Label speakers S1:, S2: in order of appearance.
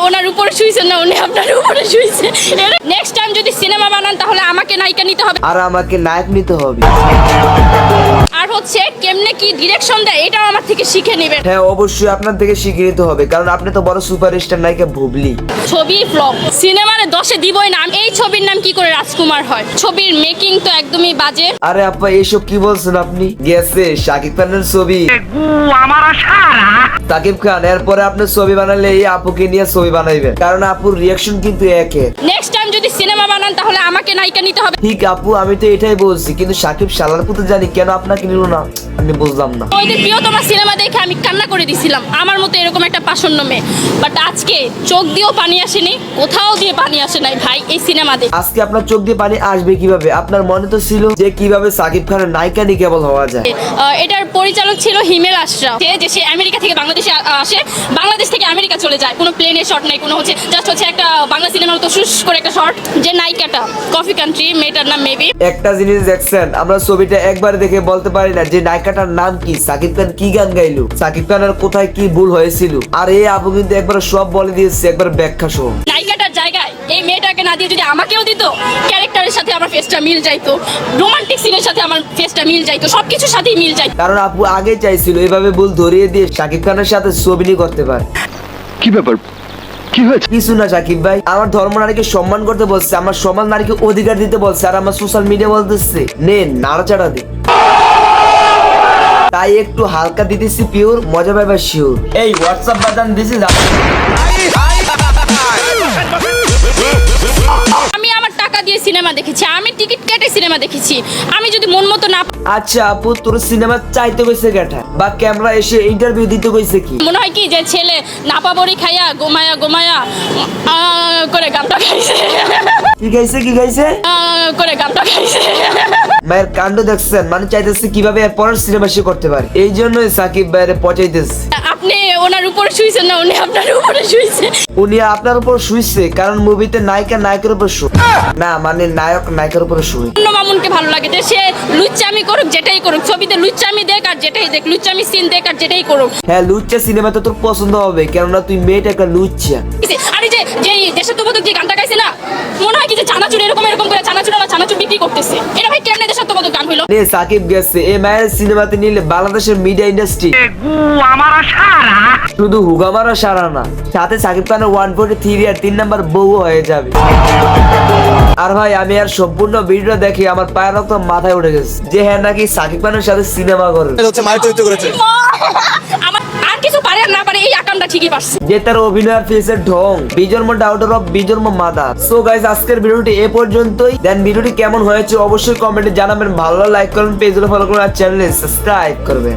S1: ওনার উপরে শুইছেন না, উনি আপনার উপরে শুইছে। নেক্সট টাইম যদি সিনেমা বানান তাহলে আমাকে নায়িকা নিতে হবে,
S2: আর আমাকে নায়ক নিতে হবে।
S1: আর হচ্ছে কেমনে কি ডিরেকশন দেয় এটাও আমার থেকে শিখে নেবেন।
S2: হ্যাঁ অবশ্যই আপনার থেকে শিখে নিতে হবে, কারণ আপনি তো বড় সুপারস্টার নায়িকা বুবলি।
S1: ছবি ফ্লপ, সিনেমারে 10-এ দিবই না। এই ছবির নাম কি করে রাজকুমার হয়? ছবির মেকিং তো একদমই বাজে।
S2: আরে আপা এইসব কি বলছেন আপনি? গেছে শাকিব খানের ছবি, শাকিব খান এরপরে আপনি ছবি বানালে এই আপুকে নিয়ে ছবি বানাইবেন, কারণ আপুর রিয়াকশন কিন্তু একে।
S1: নেক্সট টাইম যদি সিনেমা বানান তাহলে আমাকে নায়িকা নিতে হবে।
S2: ঠিক আপু, আমি তো এটাই বলছি, কিন্তু শাকিব শালার পুতে জানি কেন আপনাকে নিল না, আমি বুঝলাম না।
S1: ওই দিন প্রিয়তমা সিনেমা দেখে আমি কান্না করে দিছিলাম, আমার মতো এরকম একটা পাষণ্য মেয়ে। বাট আজকে চোখ দিয়েও পানি আসেনি, কোথাও দিয়ে পানি আসে নাই ভাই এই সিনেমা দেখে।
S2: আজকে আপনার চোখ দিয়ে পানি আসবে কিভাবে? আপনার মনে তো ছিল যে কিভাবে শাকিব খানের নায়িকা নিয়ে কেবল হওয়া যায়।
S1: এটার পরিচালক ছিল হিমেল আশরাফ, যে সে আমেরিকা থেকে বাংলাদেশে আসে, বাংলাদেশ থেকে আমেরিকা চলে যায়। কোনো প্লেনের শট নাই, কোনো হচ্ছে জাস্ট হচ্ছে একটা বাংলা সিনেমার মতো শুশ করে একটা শট। যে নায়িকাটা কফি কান্ট্রি, মেয়েটার নাম মেবি।
S2: একটা জিনিস দেখছেন, আমরা ছবিটা একবার দেখে বলতে পারি না যে নায়িকাটার নাম কি, শাকিব খান কি গান গাইলো, শাকিব খানের কোথায় কি ভুল হয়েছিল। আর এই আপু কিন্তু একবার সব বলে দিয়েছে, একবার ব্যাখ্যা সহ।
S1: নায়িকাটার জায়গায় এই মেয়েটাকে না দিয়ে যদি আমাকেও দিত, ক্যারেক্টারের সাথে আমার ফেসটা মিল যাইতো, রোমান্টিক সিনের সাথে আমার ফেসটা মিল যাইতো, সবকিছুর সাথেই মিল যাইতো।
S2: কারণ আপু আগে চাইছিল এভাবে ভুল ধরিয়ে দিয়ে শাকিব খানের সাথে ছবি নিয়ে করতে পারে।
S3: কি ব্যাপার, কি হয়েছে?
S2: কিছু না শাকিব ভাই, আমার ধর্ম নারীকে সম্মান করতে বলছে, আমার সমাজ নারীকে অধিকার দিতে বলছে, আর আমার সোশ্যাল মিডিয়া বলতেছে নে নাড়াচাড়া দে। তাই একটু হালকা দিতেছি পিওর, মজা পাইবা শিওর। এই হোয়াটসঅ্যাপ বাটন দিছি।
S1: আমি আমার টাকা দিয়ে সিনেমা দেখেছি, আমি টিকিট কেটে সিনেমা দেখেছি। আমি যদি মন মতো না,
S2: আচ্ছা আপু, তোর সিনেমা চাইতে কইছে কেটা, বা ক্যামেরা এসে ইন্টারভিউ দিতে কইছে কি?
S1: মনে হয় কি যে ছেলে নাপাবড়ি খাইয়া গোমায়া গোমায়া করে গানটা গাইছে,
S2: কি গাইছে কি গাইছে
S1: করে গানটা গাইছে।
S2: মায়ের কাণ্ড দেখছেন, মানে চাইতেছে কিভাবে এর পরের সিনেমা সে করতে পারে, এই জন্যই সাকিব ভাইয়ের পচাইতেছে।
S1: আপনি ওনার উপরে শুইছেন না, উনি আপনার উপরে শুইছে।
S2: উনি আপনার উপর শুইছে, কারণ মুভিতে নায়িকা নায়কের উপর শুই না, মানে নায়ক নায়কের উপর শুই।
S1: অন্য মামুনকে ভালো লাগে যে সে লুচ্চামি করুক, যেটাই করুক, ছবিতে লুচ্চামি দেখ আর যেটাই দেখ, লুচ্চামি সিন দেখ আর যেটাই করুক।
S2: হ্যাঁ লুচ্চা সিনেমা তো তোর পছন্দ হবে, কেননা তুই মেয়েটা একটা লুচ্চা।
S1: আরে যে দেশাত্মবোধক যে গানটা গাইছে না, মনে হয় কি যে চানাচুর এরকম এরকম করে চানাচুর বিক্রি করতেছে। এটা ভাই কেমনে দেশাত্মবোধক গান হইলো?
S2: নে সাকিব গেছে এই মায়ের সিনেমাতে নিলে বাংলাদেশের মিডিয়া ইন্ডাস্ট্রি শুধু হুগামারা সারা না, সাথে সাকিব খানের 143 আর 3 নাম্বার বউ হয়ে যাবে। আর ভাই আমি আর সম্পূর্ণ ভিডিও দেখে আমার পায়ের রক্ত মাথায় উঠে গেছে, যে হ্যাঁ নাকি সাকিব খানের সাথে সিনেমা করে।
S1: আমার আর কিছু পারে আর না পারে, এই আকামটা ঠিকই পারছে।
S2: যে তার অভিনয়ের ফেসের ঢং, বিজন্ম ডাউটার অফ বিজন্ম মাদার। সো গাইস আজকের ভিডিওটি এ পর্যন্তই। দেন ভিডিওটি কেমন হয়েছে অবশ্যই কমেন্টে জানাবেন, ভালো লাইক করবেন, পেজগুলো ফলো করবেন আর চ্যানেলে সাবস্ক্রাইব করবেন।